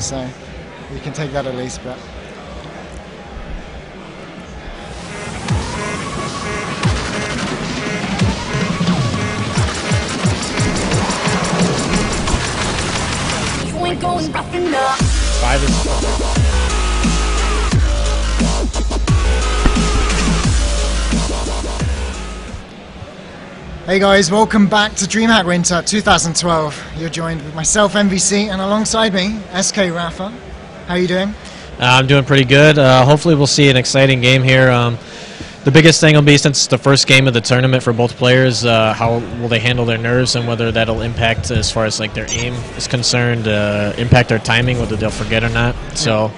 so you can take that at least. But You ain't going rough enough. 5 is. hey guys, welcome back to DreamHack Winter 2012. You're joined with myself, MVC, and alongside me, SK Rapha. How are you doing? I'm doing pretty good. Hopefully we'll see an exciting game here. The biggest thing will be, since it's the first game of the tournament for both players, how will they handle their nerves and whether that'll impact as far as like their aim is concerned, impact their timing, whether they'll forget or not. So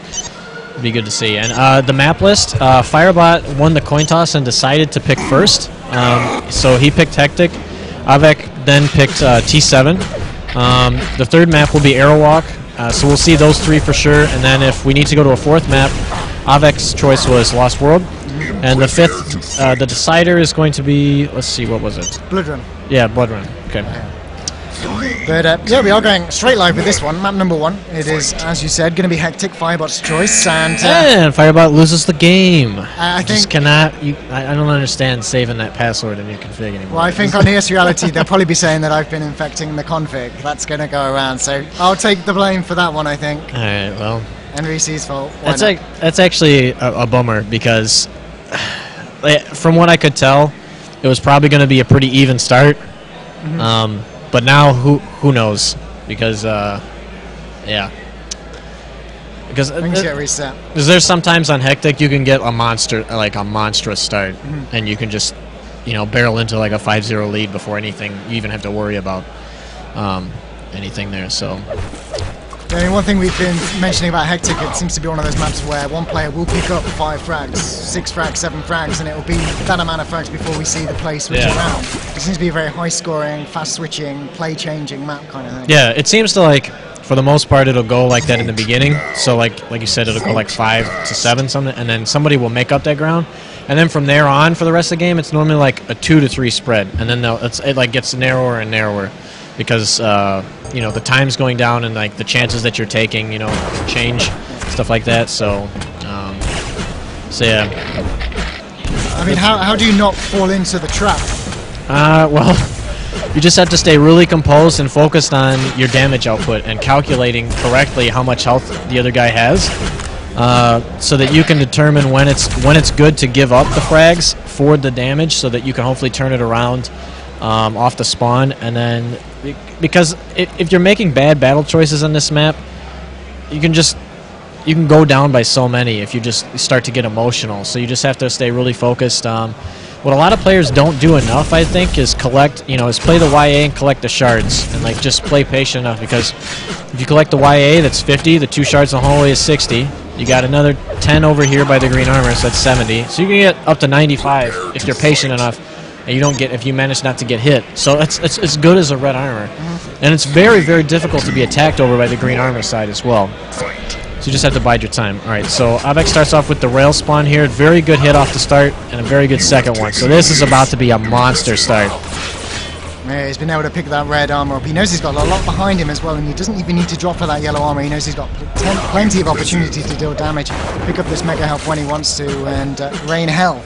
it'll be good to see. And the map list, Firebot won the coin toss and decided to pick first. So he picked Hectic. Av3k then picked T7. The third map will be Aerowalk. So we'll see those three for sure. And then if we need to go to a fourth map, Av3k's choice was Lost World. And the fifth, the decider is going to be, let's see, what was it? Blood Run. Yeah, Blood Run. Okay. But yeah, we are going straight live with this one. Map number 1. It is, as you said, going to be Hectic, Firebot's choice. And Firebot loses the game. I think just cannot. I don't understand saving that password in your config anymore. Well, I think on ES Reality they'll probably be saying that I've been infecting the config. That's going to go around, so I'll take the blame for that one, I think. All right, well. NVC's fault. That's actually a bummer, because from what I could tell, it was probably going to be a pretty even start. Mm-hmm. But now, who knows? Because, yeah. Because things get reset. Because there's sometimes on Hectic you can get a monstrous start, and you can just, barrel into like a 5-0 lead before anything you even have to worry about anything there. So. I mean, one thing we've been mentioning about Hectic, it seems to be one of those maps where one player will pick up 5 frags, 6 frags, 7 frags, and it will be that amount of frags before we see the play switch around. It seems to be a very high-scoring, fast-switching, play-changing map kind of thing. Yeah, it seems to, like, for the most part, it'll go like that in the beginning. So, like you said, it'll go like 5 to 7, something, and then somebody will make up that ground. And then from there on, for the rest of the game, it's normally like a 2 to 3 spread, and then it like gets narrower and narrower. Because the time's going down and like the chances that you're taking, change, stuff like that. So yeah. I mean, how do you not fall into the trap? Well, you just have to stay really composed and focused on your damage output and calculating correctly how much health the other guy has, so that you can determine when it's good to give up the frags for the damage, so that you can hopefully turn it around off the spawn. And then, because if you're making bad battle choices on this map, you can go down by so many if you just start to get emotional. So you just have to stay really focused. What a lot of players don't do enough, I think, is play the YA and collect the shards, and like just play patient enough, because if you collect the YA, that's 50, the 2 shards in the hallway is 60, you got another 10 over here by the green armor, so that's 70. So you can get up to 95 if you're patient enough. And if you manage not to get hit. So it's as good as a red armor. And it's very, very difficult to be attacked over by the green armor side as well. So you just have to bide your time. Alright, so Av3k starts off with the rail spawn here. Very good hit off the start, and a very good second one. So this is about to be a monster start. Yeah, he's been able to pick that red armor up. He knows he's got a lot behind him as well, and he doesn't even need to drop for that yellow armor. He knows he's got plenty of opportunity to deal damage, pick up this mega health when he wants to, and rain hell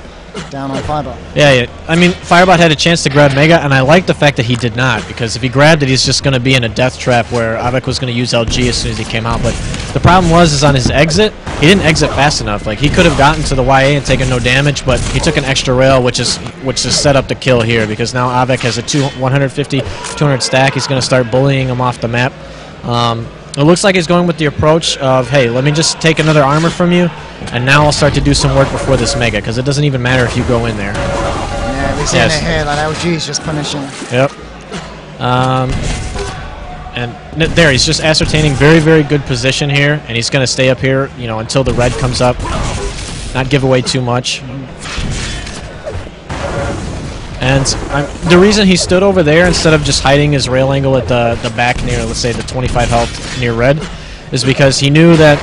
down on Firebot. Yeah, I mean, Firebot had a chance to grab Mega, and I like the fact that he did not, because if he grabbed it, he's just going to be in a death trap where Av3k was going to use LG as soon as he came out. But the problem is on his exit, he didn't exit fast enough. Like, he could have gotten to the YA and taken no damage, but he took an extra rail, which is set up the kill here, because now Av3k has a 150, 200 stack. He's going to start bullying him off the map. It looks like he's going with the approach of, hey, let me just take another armor from you, and now I'll start to do some work before this Mega, because it doesn't even matter if you go in there. Yeah, we've seen it here, that LG is just punishing. Yep. And there, he's just ascertaining very, very good position here, and he's going to stay up here, until the red comes up, not give away too much. And the reason he stood over there instead of just hiding his rail angle at the back near, let's say, the 25 health near red, is because he knew that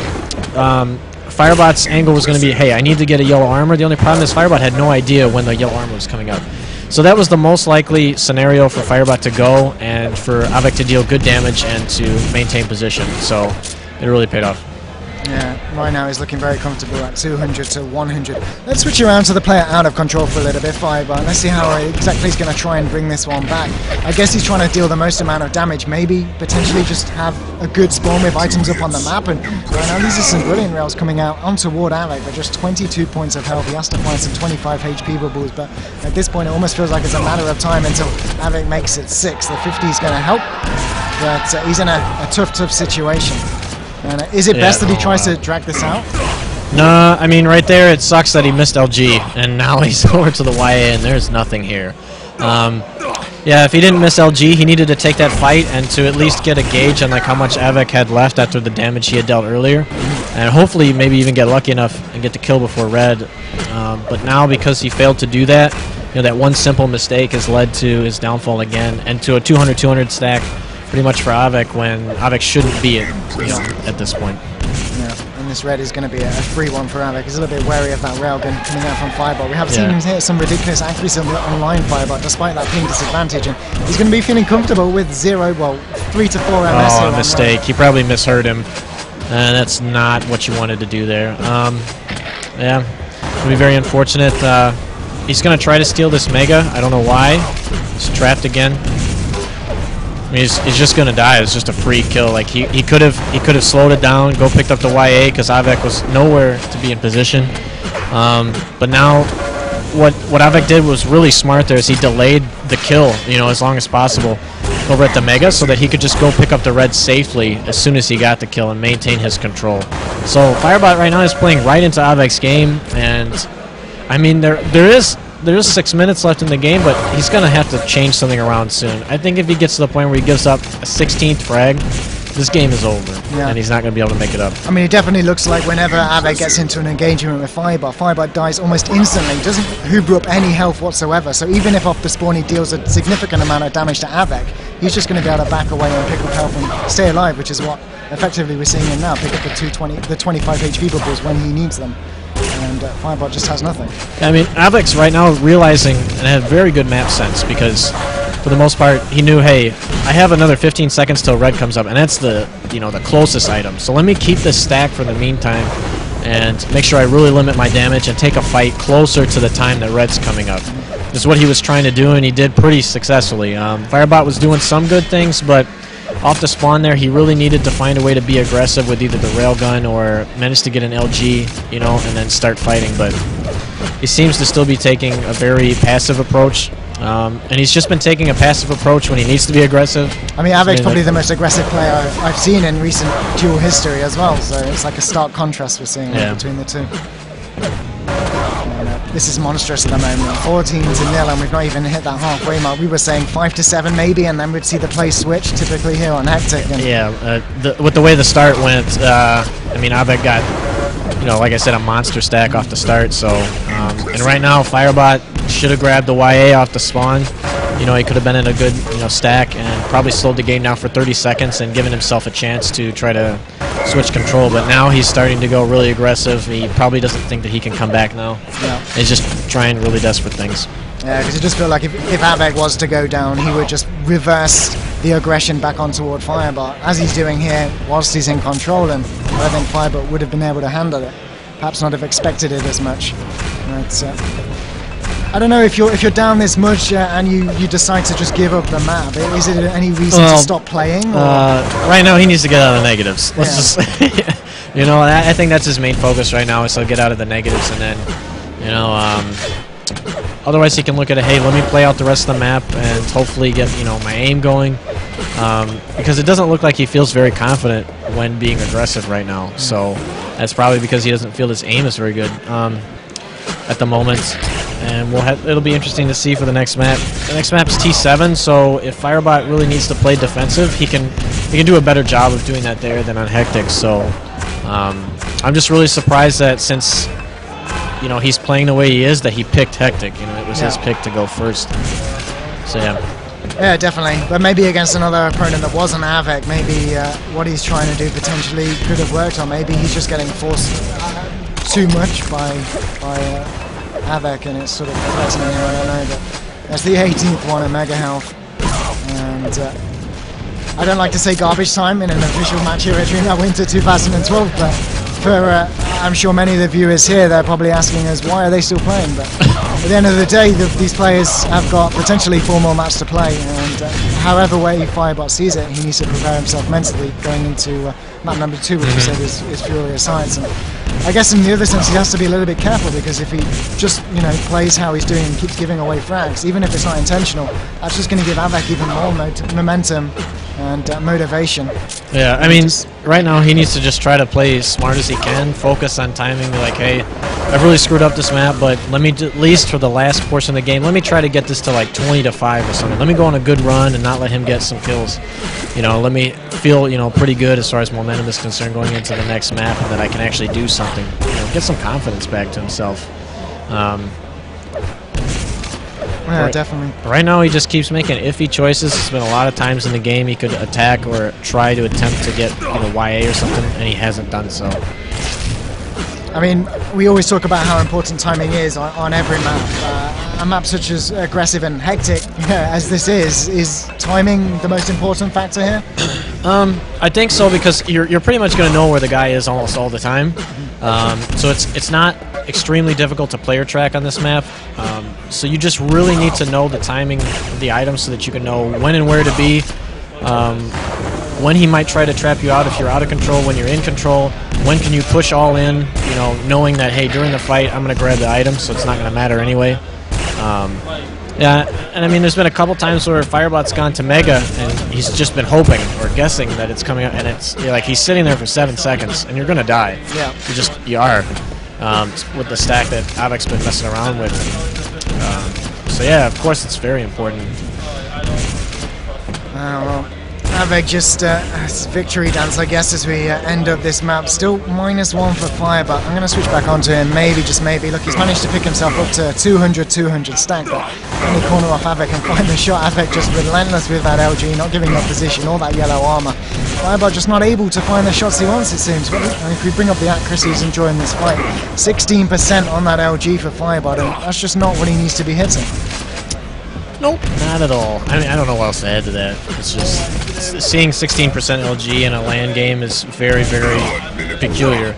Firebot's angle was going to be, hey, I need to get a yellow armor. The only problem is Firebot had no idea when the yellow armor was coming up. So that was the most likely scenario for Firebot to go, and for Av3k to deal good damage and to maintain position. So it really paid off. Yeah, right now he's looking very comfortable at 200 to 100. Let's switch around to the player out of control for a little bit, Firebot. Let's see how exactly he's going to try and bring this one back. I guess he's trying to deal the most amount of damage, maybe potentially just have a good spawn with items up on the map. And right now these are some brilliant rails coming out on toward Av3k, but just 22 points of health. He has to find some 25 HP bubbles, but at this point it almost feels like it's a matter of time until Av3k makes it 6. The 50 is going to help, but he's in a tough situation. And is it best that he tries to drag this out? No, I mean, right there, it sucks that he missed LG, and now he's over to the YA, and there's nothing here. Yeah, if he didn't miss LG, he needed to take that fight and to at least get a gauge on like how much Av3k had left after the damage he had dealt earlier, and hopefully maybe even get lucky enough and get the kill before red. But now, because he failed to do that, you know, that one simple mistake has led to his downfall again, and to a 200-200 stack pretty much for Av3k when Av3k shouldn't be it, you know, at this point. Yeah, and this red is going to be a free one for Av3k. He's a little bit wary of that railgun coming out from Firebot. We have seen him hit some ridiculous accuracy on the online Firebot despite that ping disadvantage, and he's going to be feeling comfortable with 3 to 4 MS. Oh, a mistake. He probably misheard him, and that's not what you wanted to do there. Yeah, it'll be very unfortunate. He's going to try to steal this Mega. I don't know why. He's trapped again. I mean, he's just gonna die. It's just a free kill. Like he could have slowed it down, go picked up the YA because Av3k was nowhere to be in position. But now, what Av3k did was really smart. There is he delayed the kill, you know, as long as possible over at the Mega, so that he could just go pick up the red safely as soon as he got the kill and maintain his control. So Firebot right now is playing right into Av3k's game, and I mean there's 6 minutes left in the game, but he's going to have to change something around soon. I think if he gets to the point where he gives up a 16th frag, this game is over, and he's not going to be able to make it up. I mean, it definitely looks like whenever Av3k gets into an engagement with Firebot, Firebot dies almost instantly. He doesn't hoover up any health whatsoever, so even if off the spawn he deals a significant amount of damage to Av3k, he's just going to be able to back away and pick up health and stay alive, which is what effectively we're seeing him now, pick up the 25 HP bubbles when he needs them. And Firebot just has nothing. I mean, Av3k's right now realizing and had very good map sense, because for the most part he knew, hey, I have another 15 seconds till red comes up, and that's the closest item. So let me keep this stack for the meantime and make sure I really limit my damage and take a fight closer to the time that red's coming up. This is what he was trying to do, and he did pretty successfully. Firebot was doing some good things, but off the spawn there, he really needed to find a way to be aggressive with either the railgun or manage to get an LG, you know, and then start fighting. But he seems to still be taking a very passive approach, and he's just been taking a passive approach when he needs to be aggressive. I mean, Av3k's probably the most aggressive player I've seen in recent duel history as well, so it's like a stark contrast we're seeing between the two. This is monstrous at the moment. 14 to 0, and we've not even hit that halfway mark. We were saying 5 to 7 maybe, and then we'd see the play switch, typically here on Hectic. Yeah, with the way the start went, I mean, Av3k got, you know, like I said, a monster stack off the start. So, and right now, Firebot should have grabbed the YA off the spawn. You know, he could have been in a good, you know, stack and probably slowed the game down for 30 seconds and given himself a chance to try to switch control. But now he's starting to go really aggressive. He probably doesn't think that he can come back now. Yeah. He's just trying really desperate things. Yeah, because it just felt like if Av3k was to go down, he would just reverse the aggression back on toward Firebot, as he's doing here whilst he's in control, and I think Firebot would have been able to handle it. Perhaps not have expected it as much. But, I don't know if you're down this much and you decide to just give up the map. Is it any reason to stop playing? Right now he needs to get out of the negatives. Let's just, you know, I think that's his main focus right now, is to get out of the negatives, and then, you know, otherwise he can look at it, hey, let me play out the rest of the map and hopefully get, you know, my aim going, because it doesn't look like he feels very confident when being aggressive right now. So that's probably because he doesn't feel his aim is very good at the moment. And it'll be interesting to see for the next map. The next map is T7, so if Firebot really needs to play defensive, he can do a better job of doing that there than on Hectic. So I'm just really surprised that since, you know, he's playing the way he is, that he picked Hectic. You know, it was his pick to go first. So yeah. Yeah, definitely. But maybe against another opponent that wasn't Av3k, maybe what he's trying to do potentially could have worked, or maybe he's just getting forced too much by Av3k, and it's sort of hurting him. I don't know, but that's the 18th one at Mega Health, and I don't like to say garbage time in an official match here at DreamHack Winter 2012, but for I'm sure many of the viewers here, they're probably asking us why are they still playing. But at the end of the day, these players have got potentially 4 more matches to play, and however way Firebot sees it, he needs to prepare himself mentally going into map number 2, which he said is Furious Heights. And I guess in the other sense, he has to be a little bit careful, because if he just plays how he's doing and keeps giving away frags, even if it's not intentional, that's just going to give Av3k even more momentum and motivation. Yeah, I mean, right now he needs to just try to play as smart as he can, focus on timing, be like, hey, I've really screwed up this map, but let me, at least for the last portion of the game, let me try to get this to like 20-5 or something. Let me go on a good run and not let him get some kills. Let me feel, pretty good as far as momentum is concerned going into the next map, and that I can actually do something. Get some confidence back to himself. Yeah, definitely. Right now, he just keeps making iffy choices. There's been a lot of times in the game he could attack or try to attempt to get YA or something, and he hasn't done so. I mean, we always talk about how important timing is on every map. A map such as aggressive and hectic as this is timing the most important factor here? I think so, because you're pretty much going to know where the guy is almost all the time. So it's not extremely difficult to player track on this map. So you just really need to know the timing of the items so that you can know when and where to be. When he might try to trap you out if you're out of control, when you're in control, when can you push all in, knowing that, hey, during the fight I'm going to grab the item, so it's not going to matter anyway. Yeah, and I mean, there's been a couple times where Firebot's gone to Mega, and he's just been hoping or guessing that it's coming up, and it's like he's sitting there for 7 seconds, and you're going to die. Yeah. You are. With the stack that Av3k's been messing around with. So yeah, of course it's very important. Well, Av3k just victory dance, I guess, as we end up this map. Still -1 for Firebot. I'm going to switch back onto him, maybe, just maybe. Look, he's managed to pick himself up to 200 stack, but any corner off Av3k and find the shot. Av3k just relentless with that LG, not giving up position, all that yellow armor. Firebot just not able to find the shots he wants, it seems. But if we bring up the accuracy, he's enjoying this fight. 16% on that LG for Firebot, and that's just not what he needs to be hitting. Nope, not at all. I mean, I don't know what else to add to that. It's just seeing 16% LG in a LAN game is very, very peculiar.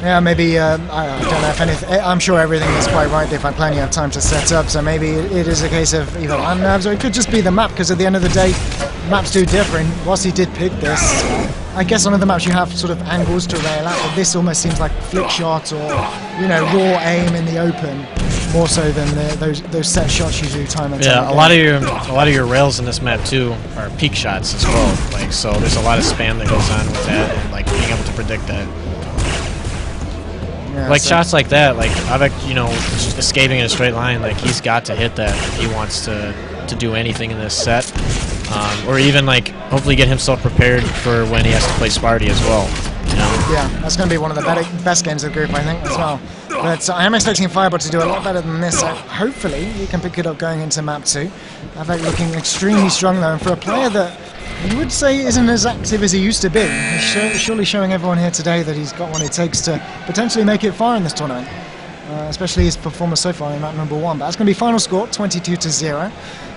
Yeah, maybe, I don't know if anything, I'm sure everything is quite right. They've had plenty of time to set up, so maybe it is a case of either land nerves, or it could just be the map, because at the end of the day, maps do differ. Whilst he did pick this, I guess on other maps you have sort of angles to rail out, but this almost seems like flick shot or, raw aim in the open, more so than those set shots you do time and time again. A lot of your rails in this map too are peak shots as well. So there's a lot of spam that goes on with that, and being able to predict that. Yeah, shots like that, Av3k, just escaping in a straight line, he's got to hit that if he wants to do anything in this set. Or even, hopefully get himself prepared for when he has to play Sparty as well. Yeah, that's going to be one of the best games of the group, I think, as well. But I am expecting Firebot to do a lot better than this, so hopefully he can pick it up going into map 2. Av3k looking extremely strong, though, and for a player that you would say isn't as active as he used to be. He's surely showing everyone here today that he's got what it takes to potentially make it far in this tournament. Especially his performance so far in map number 1. But that's going to be final score, 22-0.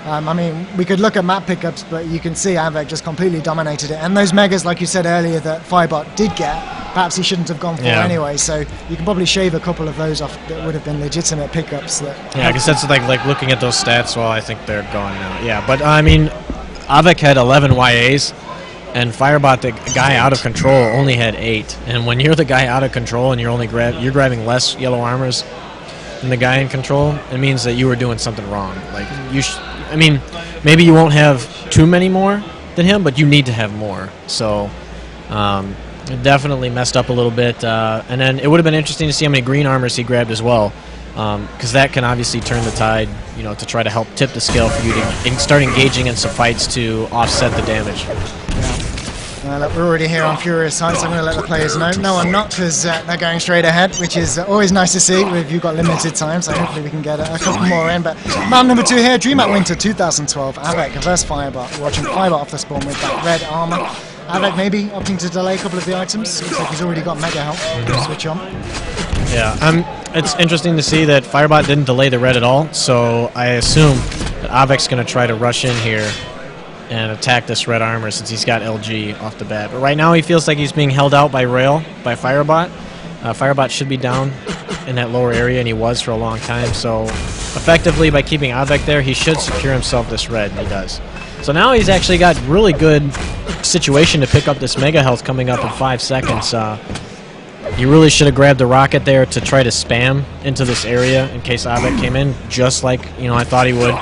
I mean, we could look at map pickups, but you can see Av3k just completely dominated it. And those megas, like you said earlier, that Firebot did get, perhaps he shouldn't have gone for anyway. So you can probably shave a couple of those off that would have been legitimate pickups. I guess that's like looking at those stats. Well, I think they're gone now. Yeah, but I mean, Av3k had 11 YAs. And Firebot, the guy out of control, only had 8. And when you're the guy out of control and you're only grabbing less yellow armors than the guy in control, it means that you were doing something wrong. I mean, maybe you won't have too many more than him, but you need to have more. So, it definitely messed up a little bit. And then it would have been interesting to see how many green armors he grabbed as well, because that can obviously turn the tide, to try to help tip the scale for you to start engaging in some fights to offset the damage. Look, we're already here on Furious Heights. I'm going to let the players know. No, I'm not, because they're going straight ahead, which is always nice to see. You've got limited time, so hopefully we can get a couple more in. But map number 2 here, DreamHack Winter 2012, Av3k versus Firebot. We're watching Firebot off the spawn with that red armor. Av3k maybe opting to delay a couple of the items. Looks like he's already got Mega Help. Switch on. Yeah, it's interesting to see that Firebot didn't delay the red at all, so I assume that Av3k's going to try to rush in here and attack this red armor since he's got LG off the bat. But right now he feels like he's being held out by Rail, by Firebot. Firebot should be down in that lower area, and he was for a long time. So effectively, by keeping Av3k there, he should secure himself this red, and he does. So now he's actually got really good situation to pick up this mega health coming up in 5 seconds. He really should have grabbed the rocket there to try to spam into this area in case Av3k came in, just like I thought he would.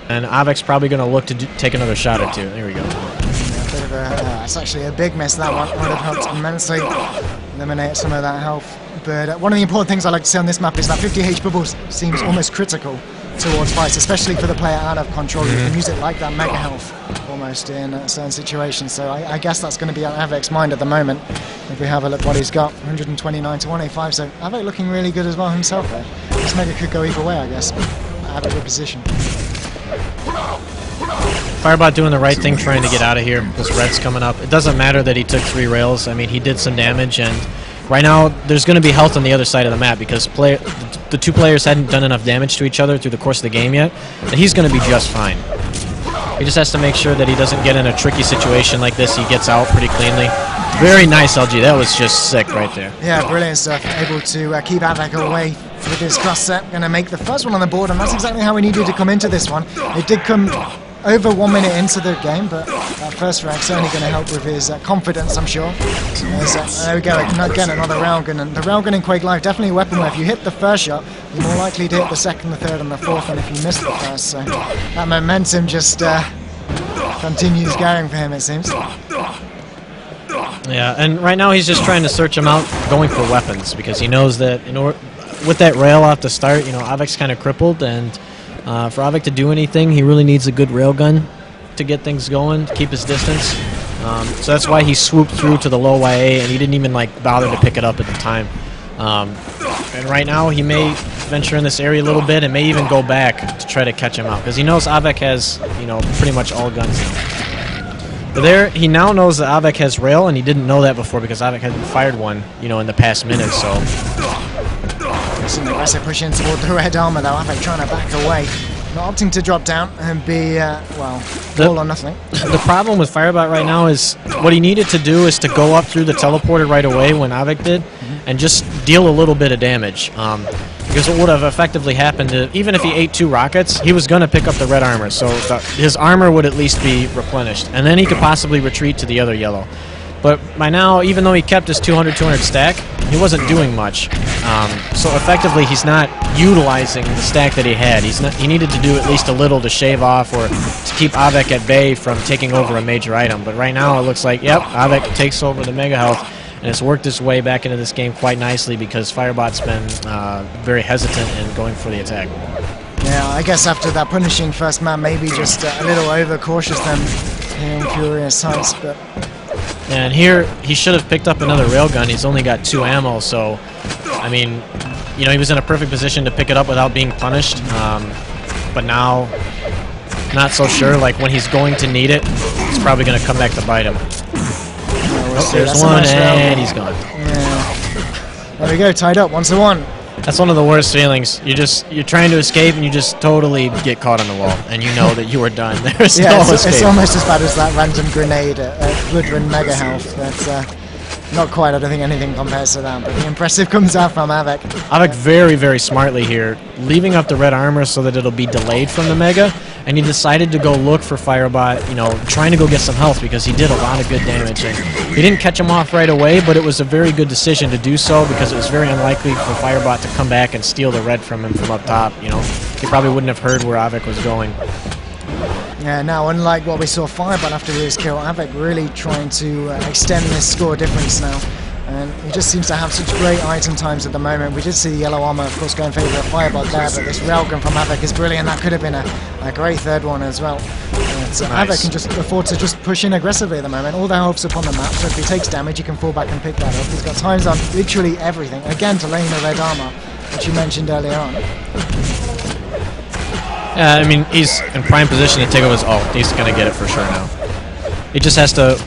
And Av3k's probably going to look to take another shot or two. There we go. It's actually a big miss, that one. Would have helped immensely eliminate some of that health. But one of the important things I like to see on this map is that 50H bubbles seems almost critical towards fights, especially for the player out of control. You can use it like that mega health almost in certain situations. So I guess that's going to be on Av3k's mind at the moment. If we have a look what he's got, 129 to 185. So Av3k looking really good as well himself there. This mega could go either way, I guess. Have a good position. Firebot doing the right thing, trying to get out of here. This red's coming up. It doesn't matter that he took 3 rails. I mean, he did some damage, and right now there's going to be health on the other side of the map because the 2 players hadn't done enough damage to each other through the course of the game yet, and he's going to be just fine. He just has to make sure that he doesn't get in a tricky situation like this. He gets out pretty cleanly. Very nice, LG. That was just sick right there. Yeah, brilliant stuff. Able to keep Av3k away with his cross set. Going to make the first one on the board, and that's exactly how we needed to come into this one. It did come over 1 minute into the game, but that first frag certainly going to help with his confidence, I'm sure. There we go, again another railgun, and the railgun in Quake Live definitely a weapon where if you hit the first shot, you're more likely to hit the second, the third, and the fourth than if you miss the first. So that momentum just continues going for him, it seems. Yeah, and right now he's just trying to search him out, going for weapons, because he knows that with that rail off the start, Av3k's kind of crippled, and for Av3k to do anything, he really needs a good railgun to get things going, to keep his distance. So that's why he swooped through to the low YA, and he didn't even bother to pick it up at the time. And right now he may venture in this area a little bit and may even go back to try to catch him out, because he knows Av3k has pretty much all guns now. But there, he now knows that Av3k has rail, and he didn't know that before because Av3k hadn't fired one, in the past minute. So it's an aggressive push in toward the red armor, though. Av3k trying to back away, not opting to drop down and be all or nothing. The problem with Firebot right now is what he needed to do is to go up through the teleporter right away when Av3k did, and just deal a little bit of damage. Because what would have effectively happened, even if he ate 2 rockets, he was going to pick up the red armor, so his armor would at least be replenished, and then he could possibly retreat to the other yellow. But by now, even though he kept his 200-200 stack, he wasn't doing much. So effectively, he's not utilizing the stack that he had. He needed to do at least a little to shave off or to keep Av3k at bay from taking over a major item. But right now, it looks like, yep, Av3k takes over the mega health. And it's worked its way back into this game quite nicely because Firebot's been very hesitant in going for the attack. Yeah, I guess after that punishing first man, maybe just a little over-cautious then here in Furious Heights. But and here, he should have picked up another railgun. He's only got 2 ammo, so, I mean, he was in a perfect position to pick it up without being punished. But now, not so sure. Like, when he's going to need it, it's probably going to come back to bite him. There's one, and he's gone. Yeah. There we go, tied up, 1-1. That's one of the worst feelings. You're trying to escape, and you just totally get caught on the wall, and you know that you are done. There's no escape. It's almost as bad as that random grenade at Bloodrun Mega Health. That's not quite. I don't think anything compares to that. But the impressive comes out from Av3k. Av3k very, very smartly here, leaving up the red armor so that it'll be delayed from the Mega, and he decided to go look for Firebot, trying to go get some health because he did a lot of good damage. And he didn't catch him off right away, but it was a very good decision to do so because it was very unlikely for Firebot to come back and steal the red from him from up top. He probably wouldn't have heard where Av3k was going. Yeah, now unlike what we saw Firebot after his kill, Av3k really trying to extend this score difference now. And he just seems to have such great item times at the moment. We did see the yellow armor, of course, go in favour of Firebot there, but this railgun from Av3k is brilliant. That could have been a great third one as well. Nice. Av3k can just afford to just push in aggressively at the moment. All the health's up on the map, so if he takes damage, he can fall back and pick that up. He's got times on literally everything. Again, delaying the red armor, which you mentioned earlier on. Yeah, I mean, he's in prime position to take over his ult. He's going to get it for sure now. He just has to,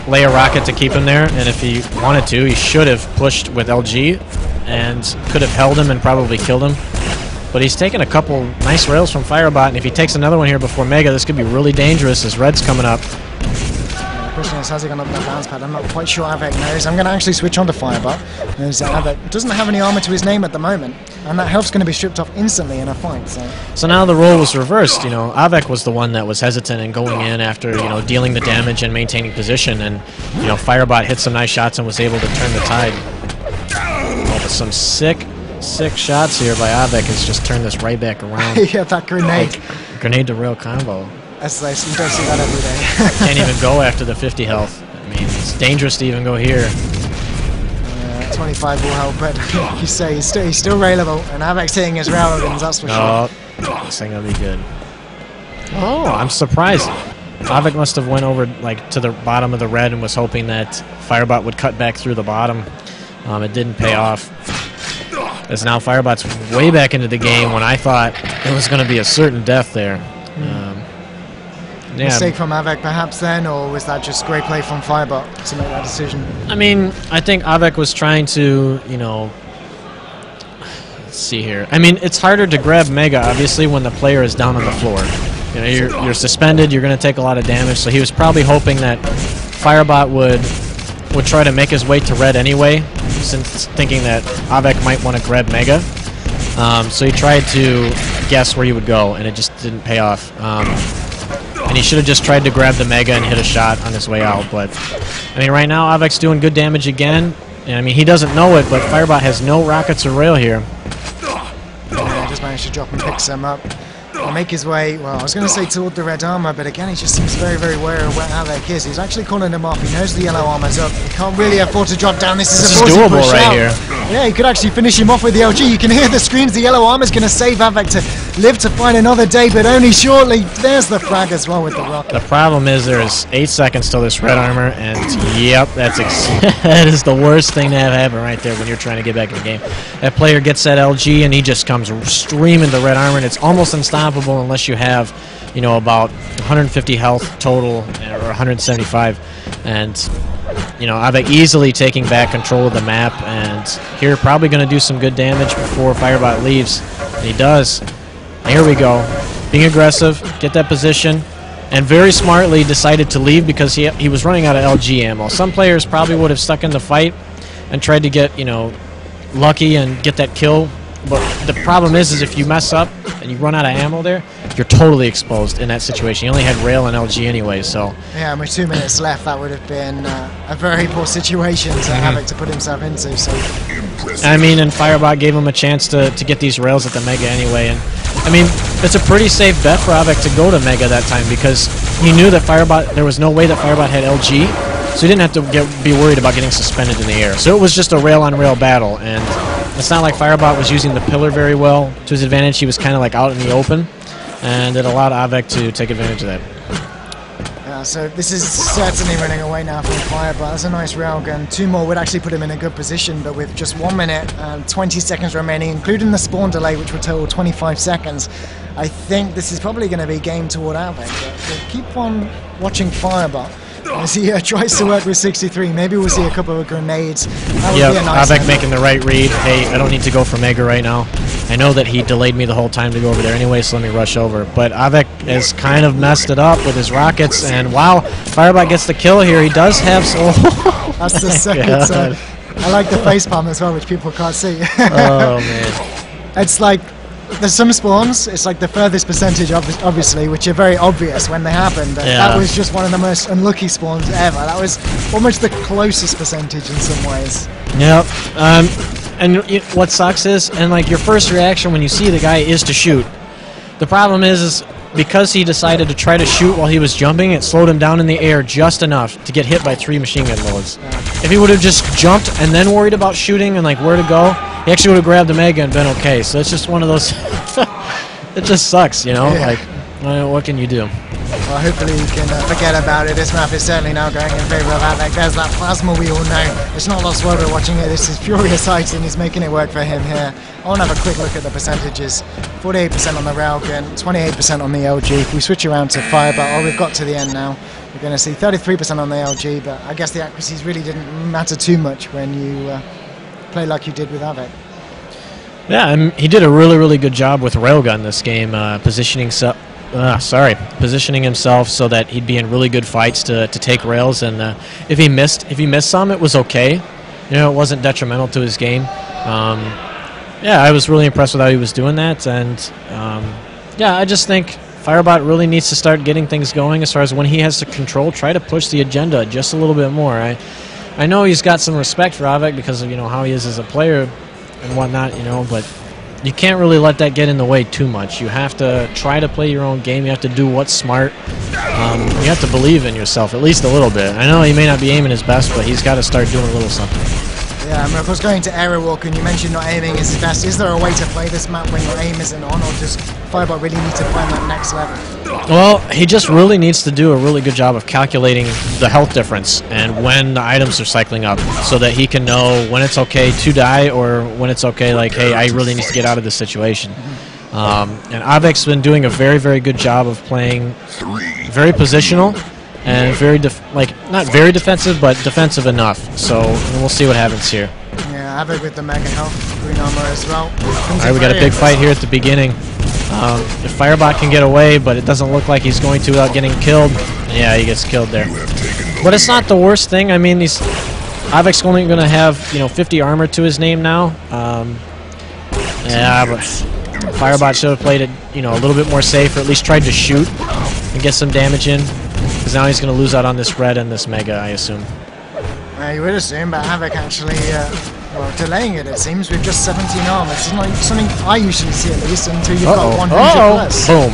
lay a rocket to keep him there, and if he wanted to, he should have pushed with LG and could have held him and probably killed him. But he's taken a couple nice rails from Firebot, and if he takes another one here before Mega, this could be really dangerous as Red's coming up. The question is, has he gone up that bounce pad? I'm not quite sure Av3k knows. I'm going to actually switch on to Firebot. As Av3k doesn't have any armor to his name at the moment, and that health's going to be stripped off instantly in a fight. So now the role was reversed. You know, Av3k was the one that was hesitant and going in after, you know, dealing the damage and maintaining position, and, you know, Firebot hit some nice shots and was able to turn the tide. Oh, but some sick shots here by Av3k has just turned this right back around. Yeah, that grenade. Grenade to rail combo. That's nice. You don't see that every day. Can't even go after the 50 health. I mean, it's dangerous to even go here. 25 will help, but you say he's still railable, and Av3k's hitting his railguns, that's for sure. This ain't gonna be good. Oh, I'm surprised. Av3k must have went over like to the bottom of the red and was hoping that Firebot would cut back through the bottom. It didn't pay off. As now Firebot's way back into the game when I thought it was going to be a certain death there. Yeah. Mistake from Av3k perhaps then, or was that just great play from Firebot to make that decision? I mean, I think Av3k was trying to, you know, let's see here. I mean, it's harder to grab Mega, obviously, when the player is down on the floor. You know, you're suspended, you're going to take a lot of damage, so he was probably hoping that Firebot would try to make his way to red anyway, since thinking that Av3k might want to grab Mega. So he tried to guess where he would go, and it just didn't pay off. And he should have just tried to grab the Mega and hit a shot on his way out. But, I mean, right now Av3k's doing good damage again. And, I mean, he doesn't know it, but Firebot has no rockets or rail here. Yeah, just managed to drop and pick some up. He'll make his way, well, I was going to say toward the red armor, but again, he just seems very, very aware of where Av3k is. He's actually calling him off. He knows the yellow armor's up. He can't really afford to drop down. This is a doable push right out. here. Yeah, he could actually finish him off with the LG. You can hear the screams. The yellow armor's going to save Av3k to live to fight another day, but only shortly. There's the frag as well with the rocket. The problem is there's 8 seconds till this red armor, and yep, that is the worst thing to have happen right there when you're trying to get back in the game. That player gets that LG, and he just comes streaming to red armor, and it's almost unstoppable unless you have, you know, about 150 health total, or 175, and, you know, Av3k easily taking back control of the map, and here probably going to do some good damage before Firebot leaves. And he does. And here we go. Being aggressive, get that position, and very smartly decided to leave because he was running out of LG ammo. Some players probably would have stuck in the fight and tried to get, you know, lucky and get that kill. But the problem is if you mess up and you run out of ammo there, you're totally exposed in that situation. You only had rail and LG anyway, so... Yeah, and with 2 minutes left, that would have been a very poor situation to Av3k to put himself into, so... I mean, and Firebot gave him a chance to get these rails at the Mega anyway, and, I mean, it's a pretty safe bet for Av3k to go to Mega that time because he knew that there was no way that Firebot had LG, so he didn't have to be worried about getting suspended in the air. So it was just a rail-on-rail battle, and it's not like Firebot was using the pillar very well to his advantage. He was kind of like out in the open, and it allowed Av3k to take advantage of that. Yeah, so this is certainly running away now from Firebot. That's a nice railgun. 2 more would actually put him in a good position, but with just 1 minute and 20 seconds remaining, including the spawn delay, which would total 25 seconds, I think this is probably going to be game toward Av3k. But we'll keep on watching Firebot as he tries to work with 63. Maybe we'll see a couple of grenades. Yeah, nice Av3k making the right read. Hey, I don't need to go for Mega right now. I know that he delayed me the whole time to go over there anyway, so let me rush over. But Av3k has kind of messed it up with his rockets, and wow, Firebot gets the kill here. He does have... That's the second side. I like the facepalm as well, which people can't see. Oh, man. It's like... There's some spawns, it's like the furthest percentage, obviously, which are very obvious when they happen, but that was just one of the most unlucky spawns ever. That was almost the closest percentage in some ways. Yep. And what sucks is, and like your first reaction when you see the guy is to shoot. The problem is because he decided to try to shoot while he was jumping, it slowed him down in the air just enough to get hit by 3 machine gun loads. If he would have just jumped and then worried about shooting and like where to go, he actually would have grabbed the Mega and been okay. So it's just one of those... It just sucks, you know? Yeah. Like, what can you do? Well, hopefully you can forget about it. This map is certainly now going in favour of Av3k. There's that plasma we all know. It's not lost while we're watching it. This is Furious Heights, and he's making it work for him here. I want to have a quick look at the percentages. 48% on the railgun, 28% on the LG. If we switch around to Firebot, we've got to the end now. We're going to see 33% on the LG, but I guess the accuracies really didn't matter too much when you play like you did with Av3k. Yeah, and he did a really good job with Railgun this game, positioning himself so that he'd be in really good fights to take rails. And if he missed some, it was okay. You know, it wasn't detrimental to his game. Yeah, I was really impressed with how he was doing that. And yeah, I just think Firebot really needs to start getting things going as far as when he has the control. Try to push the agenda just a little bit more. I know he's got some respect for Av3k because of how he is as a player and whatnot, but you can't really let that get in the way too much. You have to try to play your own game. You have to do what's smart. You have to believe in yourself at least a little bit. I know he may not be aiming his best, but he's got to start doing a little something. Yeah, I mean, of course, going to Area Walk, and you mentioned not aiming is his best. Is there a way to play this map when your aim isn't on, or does Firebot really need to find that next level? Well, he just really needs to do a really good job of calculating the health difference and when the items are cycling up so that he can know when it's okay to die or when it's okay, like, hey, I really need to get out of this situation. And Av3k's been doing a very good job of playing very positional and very, not very defensive, but defensive enough. So we'll see what happens here. Yeah, Av3k with the mega health, green armor as well. All right, we got a big fight here at the beginning. If Firebot can get away, but it doesn't look like he's going to without getting killed, yeah, he gets killed there. But it's not the worst thing. I mean, Av3k's only going to have 50 armor to his name now. Yeah, but Firebot should have played it a little bit more safe, or at least tried to shoot and get some damage in, because now he's going to lose out on this red and this mega, I assume. You would assume, but Av3k actually delaying it seems, with just 17 armor. It's not something I usually see, at least, until you've got 100 plus. Boom.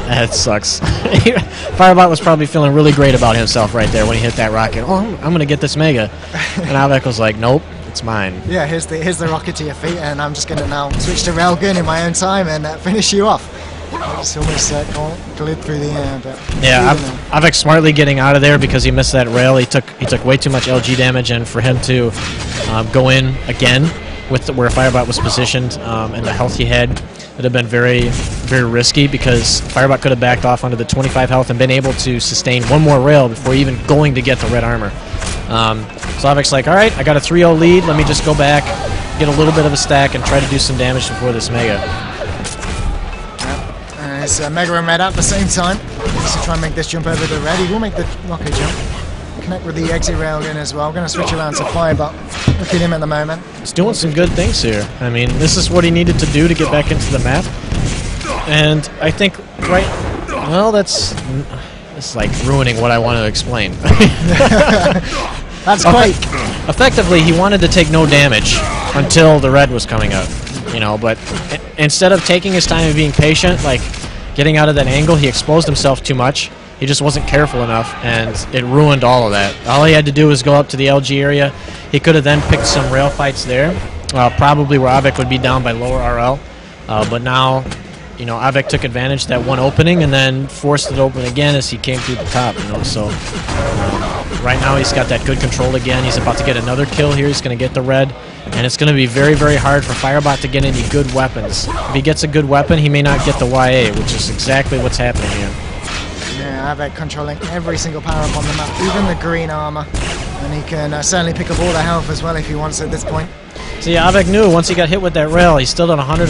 That sucks. Firebot was probably feeling really great about himself right there when he hit that rocket. Oh, I'm going to get this mega. And Av3k was like, nope, it's mine. Yeah, here's the rocket to your feet, and I'm just going to now switch to railgun in my own time and finish you off. It's almost glid through the air, but yeah, Av3k smartly getting out of there because he missed that rail. He took way too much LG damage, and for him to go in again with where Firebot was positioned and the health he had, it would have been very risky, because Firebot could have backed off onto the 25 health and been able to sustain one more rail before even going to get the red armor. So Av3k's like, all right, I got a 3-0 lead. Let me just go back, get a little bit of a stack, and try to do some damage before this mega. It's Mega and Red at the same time. Needs to try and make this jump over the red. He will make the rocket jump. Connect with the exit railgun as well. Going to switch around to Firebot. Look at him at the moment. He's doing some good things here. I mean, this is what he needed to do to get back into the map. And I think, well, that's like ruining what I want to explain. That's quite... Effectively, he wanted to take no damage until the red was coming up. But instead of taking his time and being patient, like getting out of that angle, he exposed himself too much. He just wasn't careful enough, and it ruined all of that. All he had to do was go up to the LG area. He could have then picked some rail fights there, probably where Av3k would be down by lower RL. But now, Av3k took advantage of that one opening and then forced it open again as he came through the top. So right now he's got that good control again. He's about to get another kill here. He's going to get the red. And it's going to be very hard for Firebot to get any good weapons. If he gets a good weapon, he may not get the YA, which is exactly what's happening here. Yeah, Av3k controlling every single power-up on the map, even the green armor. And he can certainly pick up all the health as well if he wants at this point. So yeah, Av3k knew once he got hit with that rail, he's still done 100.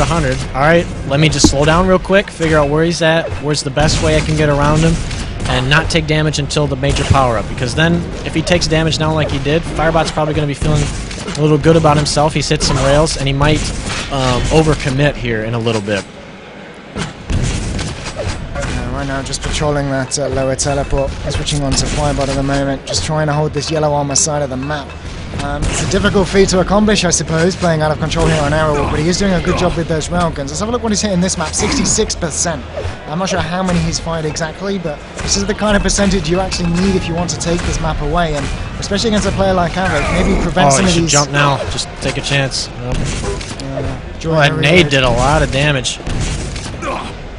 All right, let me just slow down real quick, figure out where he's at, where's the best way I can get around him, and not take damage until the major power-up. Because then, if he takes damage now like he did, Firebot's probably going to be feeling a little good about himself. He's hit some rails, and he might overcommit here in a little bit. Right now, just patrolling that lower teleport, switching on to Firebot at the moment, just trying to hold this yellow armor side of the map. It's a difficult feat to accomplish, I suppose, playing out of control here on Arrow, but he is doing a good job with those railguns. Let's have a look what he's hitting this map, 66%. I'm not sure how many he's fired exactly, but this is the kind of percentage you actually need if you want to take this map away, and especially against a player like Av3k, maybe prevent some of these... jump now, just take a chance. That nade did a lot of damage.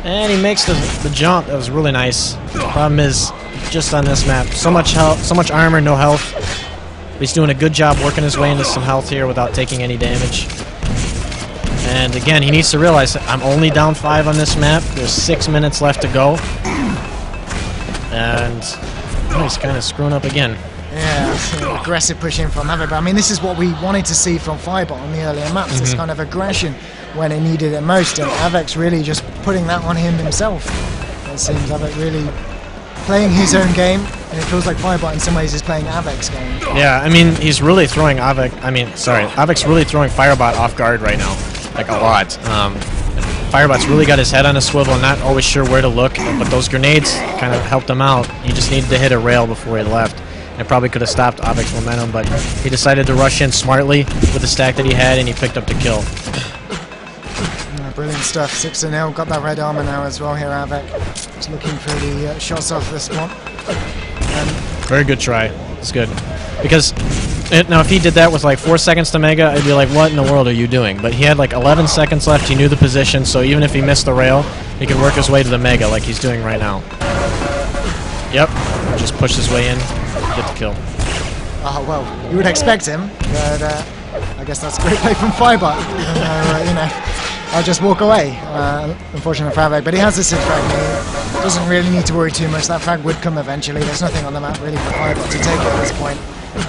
And he makes the jump. That was really nice. The problem is, just on this map, so much health, so much armor, no health. He's doing a good job working his way into some health here without taking any damage. And again, he needs to realize that I'm only down 5 on this map. There's 6 minutes left to go. And he's kind of screwing up again. Yeah, so aggressive pushing from Av3k. But I mean, this is what we wanted to see from Firebot on the earlier maps. This kind of aggression when it needed it most, and Av3k's really just putting that on him himself. It seems Av3k really playing his own game, and it feels like Firebot in some ways is playing Av3k's game. Yeah, I mean, he's really throwing Av3k's really throwing Firebot off guard right now, like a lot. Firebot's really got his head on a swivel, not always sure where to look, but those grenades kind of helped him out. He just needed to hit a rail before he left. It probably could have stopped Av3k's momentum, but he decided to rush in smartly with the stack that he had, and he picked up the kill. Brilliant stuff. 6-0. Got that red armor now as well here, Av3k. Just looking for the shots off this one. Very good try. It's good. Because now if he did that with like 4 seconds to Mega, I'd be like, what in the world are you doing? But he had like 11 seconds left. He knew the position, so even if he missed the rail, he could work his way to the Mega like he's doing right now. Yep. Just push his way in. Get the kill. Oh, well, you would expect him, but I guess that's a great play from Firebot. You know, I'll just walk away, unfortunately for Av3k, but he has the 6 frag here. Doesn't really need to worry too much. That frag would come eventually. There's nothing on the map really for Firebot to take at this point.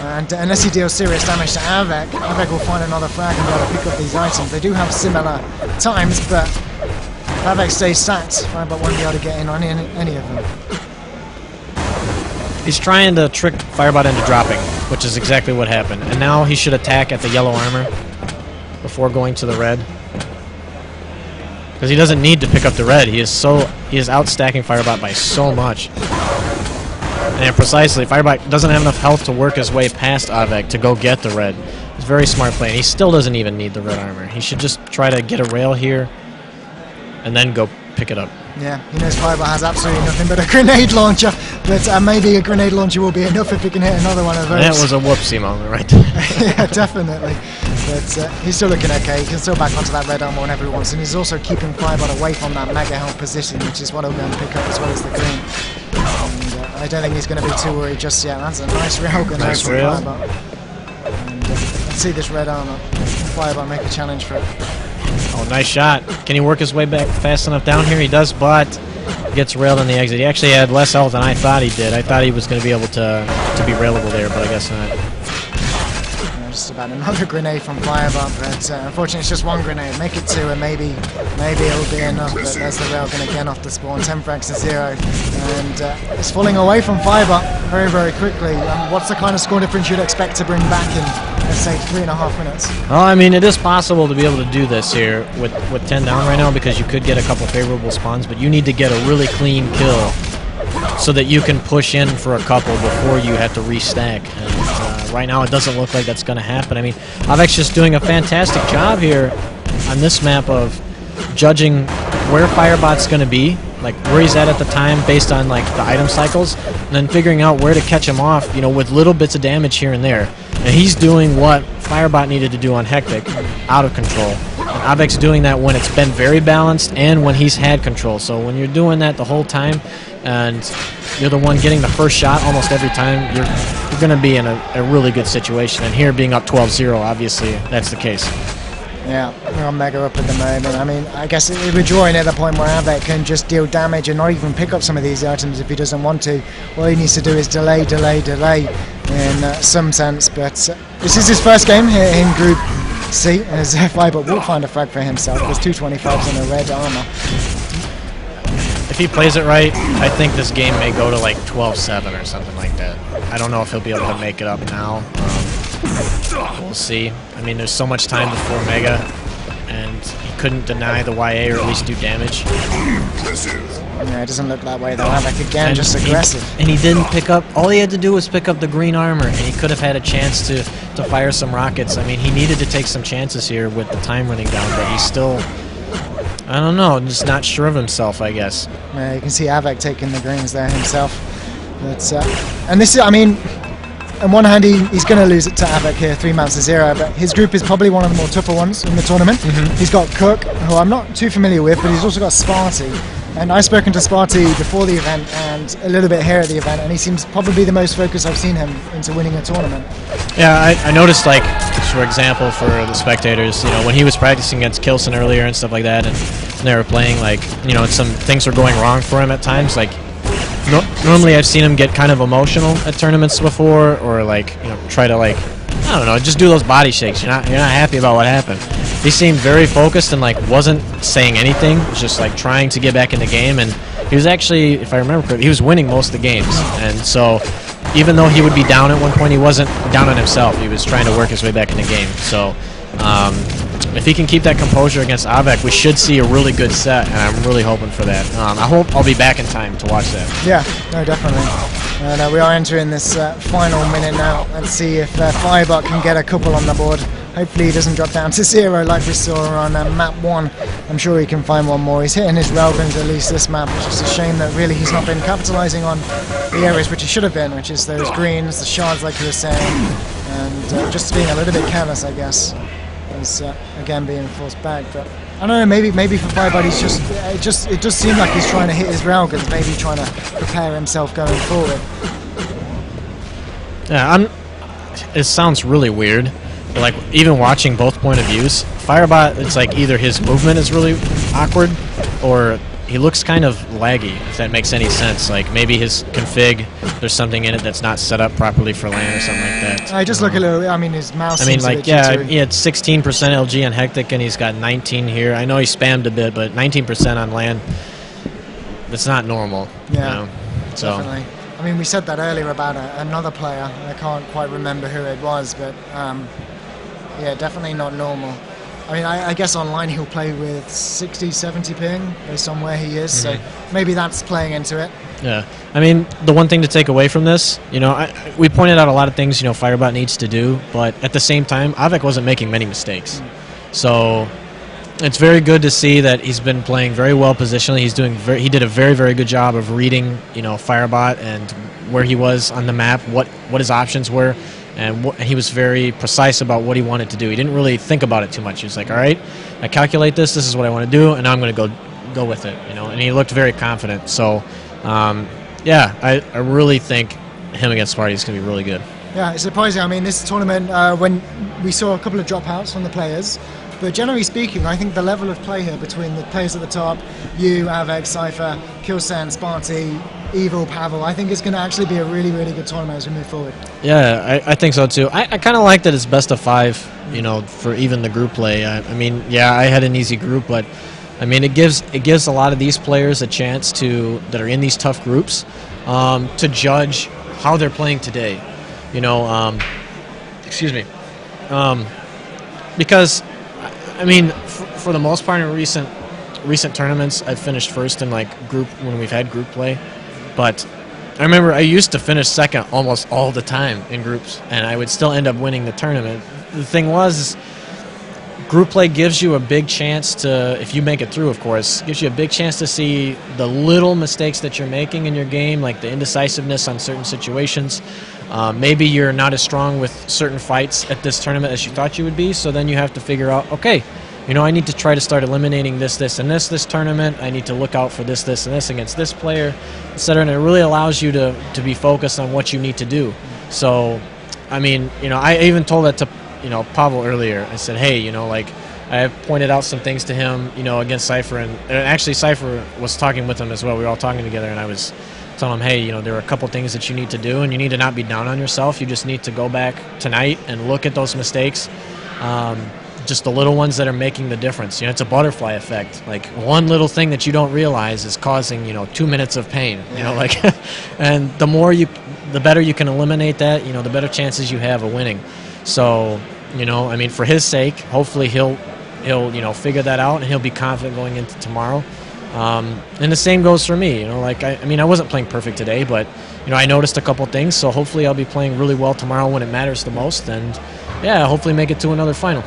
And unless he deals serious damage to Av3k, Av3k will find another frag and be able to pick up these items. They do have similar times, but if Av3k stays stacked, Firebot won't be able to get in on any of them. He's trying to trick Firebot into dropping, which is exactly what happened. And now he should attack at the yellow armor before going to the red. Because he doesn't need to pick up the red. He is outstacking Firebot by so much. And precisely, Firebot doesn't have enough health to work his way past Av3k to go get the red. It's a very smart play, and he still doesn't even need the red armor. He should just try to get a rail here and then go pick it up. Yeah, he knows Firebot has absolutely nothing but a grenade launcher, but maybe a grenade launcher will be enough if he can hit another one of those. That was a whoopsie moment right there. Yeah, definitely. But he's still looking okay. He can still back onto that red armor whenever he wants, and he's also keeping Firebot away from that mega health position, which is what he'll go and pick up as well as the green. And I don't think he's going to be too worried just yet. That's a nice rail gun there from Firebot. And let's see this red armor. Firebot make a challenge for it. Oh, nice shot. Can he work his way back fast enough down here? He does, but gets railed on the exit. He actually had less health than I thought he did. I thought he was going to be able to be railable there, but I guess not. Just about another grenade from Firebot, but unfortunately it's just one grenade. Make it 2 and maybe it'll be enough, but there's the rail gun again off the spawn. 10 frags to 0, and it's falling away from Firebot very, very quickly. What's the kind of score difference you'd expect to bring back in, let's say, 3.5 minutes? Well, I mean, it is possible to be able to do this here with 10 down right now, because you could get a couple favorable spawns, but you need to get a really clean kill so that you can push in for a couple before you have to restack. And right now it doesn't look like that's going to happen. I mean, Av3k's just doing a fantastic job here on this map of judging where Firebot's going to be, like where he's at the time based on like the item cycles, and then figuring out where to catch him off, you know, with little bits of damage here and there. And he's doing what Firebot needed to do on Hectic, out of control. And Av3k's doing that when it's been very balanced and when he's had control. So when you're doing that the whole time and you're the one getting the first shot almost every time, you're going to be in a really good situation. And here being up 12-0, obviously, that's the case. Yeah, we're on Mega up at the moment. I mean, I guess we're drawing at the point where Av3k can just deal damage and not even pick up some of these items if he doesn't want to. All he needs to do is delay in some sense. But this is his first game here in Group C, as Firebot will find a frag for himself. There's 225s in a red armor. If he plays it right, I think this game may go to like 12-7 or something like that. I don't know if he'll be able to make it up now. We'll see. I mean, there's so much time before Mega, and he couldn't deny the YA or at least do damage. Yeah, it doesn't look that way though. Av3k again, and just aggressive. And he didn't pick up, all he had to do was pick up the green armor, and he could have had a chance to fire some rockets. I mean, he needed to take some chances here with the time running down, but he's still, I don't know, just not sure of himself, I guess. Yeah, you can see Av3k taking the greens there himself. But, and this is, I mean, on one hand, he's going to lose it to Av3k here, 3 maps to 0, but his group is probably one of the more tougher ones in the tournament. He's got Cook, who I'm not too familiar with, but he's also got Sparty. And I've spoken to Sparty before the event and a little bit here at the event, and he seems probably the most focused I've seen him into winning a tournament. Yeah, I noticed, like, for example, for the spectators, you know, when he was practicing against Kilson earlier and stuff like that, and they were playing, like, you know, some things were going wrong for him at times, like, Normally I've seen him get kind of emotional at tournaments before, or like, you know, try to like, I don't know, just do those body shakes. You're not happy about what happened. He seemed very focused and like wasn't saying anything. He was just like trying to get back in the game, and he was actually, if I remember correctly, he was winning most of the games. And so even though he would be down at one point, he wasn't down on himself. He was trying to work his way back in the game. So if he can keep that composure against Av3k, we should see a really good set, and I'm really hoping for that. I hope I'll be back in time to watch that. Yeah, no, definitely. And we are entering this final minute now. Let's see if Firebot can get a couple on the board. Hopefully he doesn't drop down to 0 like we saw on map 1. I'm sure he can find one more. He's hitting his railguns at least this map, which is a shame that really he's not been capitalising on the areas which he should have been, which is those greens, the shards like you were saying, and just being a little bit careless, I guess. He's again being forced back, but I don't know. Maybe for Firebot, he's it does seem like he's trying to hit his railguns, maybe trying to prepare himself going forward. Yeah, it sounds really weird, but like even watching both point of views, Firebot, it's like either his movement is really awkward, or he looks kind of laggy, if that makes any sense. Like maybe his config, there's something in it that's not set up properly for LAN or something like that. I just look a little. I mean, his mouse. I mean, seems like, a bit yeah, jittery. he had 16% LG on Hectic, and he's got 19 here. I know he spammed a bit, but 19% on LAN, that's not normal. Yeah, you know? So. definitely. I mean, we said that earlier about another player. I can't quite remember who it was, but yeah, definitely not normal. I mean, I guess online he'll play with 60, 70 ping based on where he is, so maybe that's playing into it. Yeah, I mean, the one thing to take away from this, you know, we pointed out a lot of things, you know, Firebot needs to do, but at the same time, Av3k wasn't making many mistakes. So it's very good to see that he's been playing very well positionally. He's doing he did a very, very good job of reading, you know, Firebot and where he was on the map, what his options were. And he was very precise about what he wanted to do. He didn't really think about it too much. He was like, all right, I calculate this is what I want to do, and now I'm going to go with it, you know. And he looked very confident. So, yeah, I really think him against Sparty is going to be really good. Yeah, it's surprising. I mean, this tournament, when we saw a couple of dropouts from the players, but generally speaking, I think the level of play here between the players at the top, you, Av3k, Cypher, Killsan, Sparty, Evil, Pavel, I think it's going to actually be a really, really good tournament as we move forward. Yeah, I think so too. I kind of like that it's best of 5, you know, for even the group play. I mean, yeah, I had an easy group, but I mean, it gives a lot of these players a chance that are in these tough groups to judge how they're playing today. You know, excuse me, because I mean, for the most part in recent tournaments, I've finished first in like group when we've had group play. But I remember I used to finish second almost all the time in groups, and I would still end up winning the tournament. The thing was, group play gives you a big chance to, if you make it through, of course, gives you a big chance to see the little mistakes that you're making in your game, like the indecisiveness on certain situations. Maybe you're not as strong with certain fights at this tournament as you thought you would be, so then you have to figure out, okay, you know, I need to try to start eliminating this, and this tournament. I need to look out for this, and this against this player, etc. And it really allows you to be focused on what you need to do. So, I mean, you know, I even told that to, you know, Pavel earlier. I said, hey, you know, like, I pointed out some things to him, you know, against Cypher, and actually Cypher was talking with him as well. We were all talking together, and I was telling him, hey, you know, there are a couple things that you need to do, and you need to not be down on yourself. You just need to go back tonight and look at those mistakes. Just the little ones that are making the difference. You know, it's a butterfly effect. Like, one little thing that you don't realize is causing, you know, 2 minutes of pain. You know, like, and the better you can eliminate that, you know, the better chances you have of winning. So, you know, I mean, for his sake, hopefully he'll you know, figure that out, and he'll be confident going into tomorrow. And the same goes for me. You know, like, I mean, I wasn't playing perfect today, but, you know, I noticed a couple things. So hopefully I'll be playing really well tomorrow when it matters the most, and yeah, hopefully make it to another final.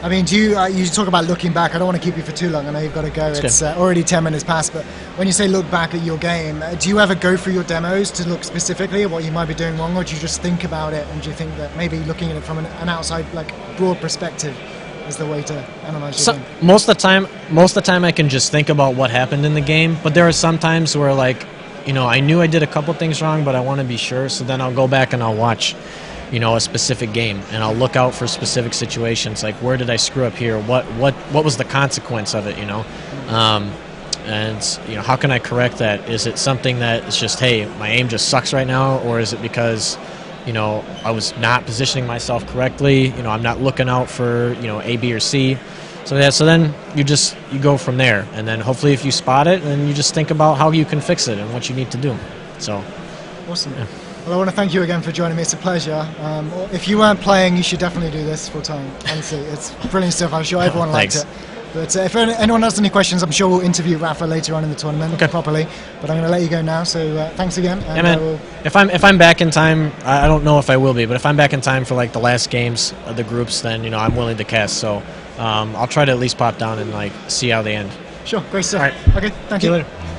I mean, do you talk about looking back? I don't want to keep you for too long. I know you've got to go. It's already 10 minutes past. But when you say look back at your game, do you ever go through your demos to look specifically at what you might be doing wrong, or do you just think about it, and do you think that maybe looking at it from an outside, like, broad perspective is the way to analyze your game? Most of the time I can just think about what happened in the game, but there are some times where, like, you know, I knew I did a couple things wrong, but I want to be sure, so then I'll go back and I'll watch, you know, a specific game, and I'll look out for specific situations, like, where did I screw up here? What was the consequence of it, you know? and how can I correct that? Is it something that it's just, hey, my aim just sucks right now, or is it because I was not positioning myself correctly? I'm not looking out for A, B, or C. So then you go from there, and then hopefully if you spot it, then you just think about how you can fix it and what you need to do. So awesome. Yeah. Well, I want to thank you again for joining me. It's a pleasure. If you weren't playing, you should definitely do this full time. Honestly, it's brilliant stuff. I'm sure everyone liked it. But if anyone has any questions, I'm sure we'll interview Rapha later on in the tournament properly. But I'm going to let you go now. So thanks again. And yeah, man. If I'm back in time, I don't know if I will be, but if I'm back in time for like the last games of the groups, then I'm willing to cast. So I'll try to at least pop down and like see how they end. Sure, great stuff. All right. Okay, thank See you you later.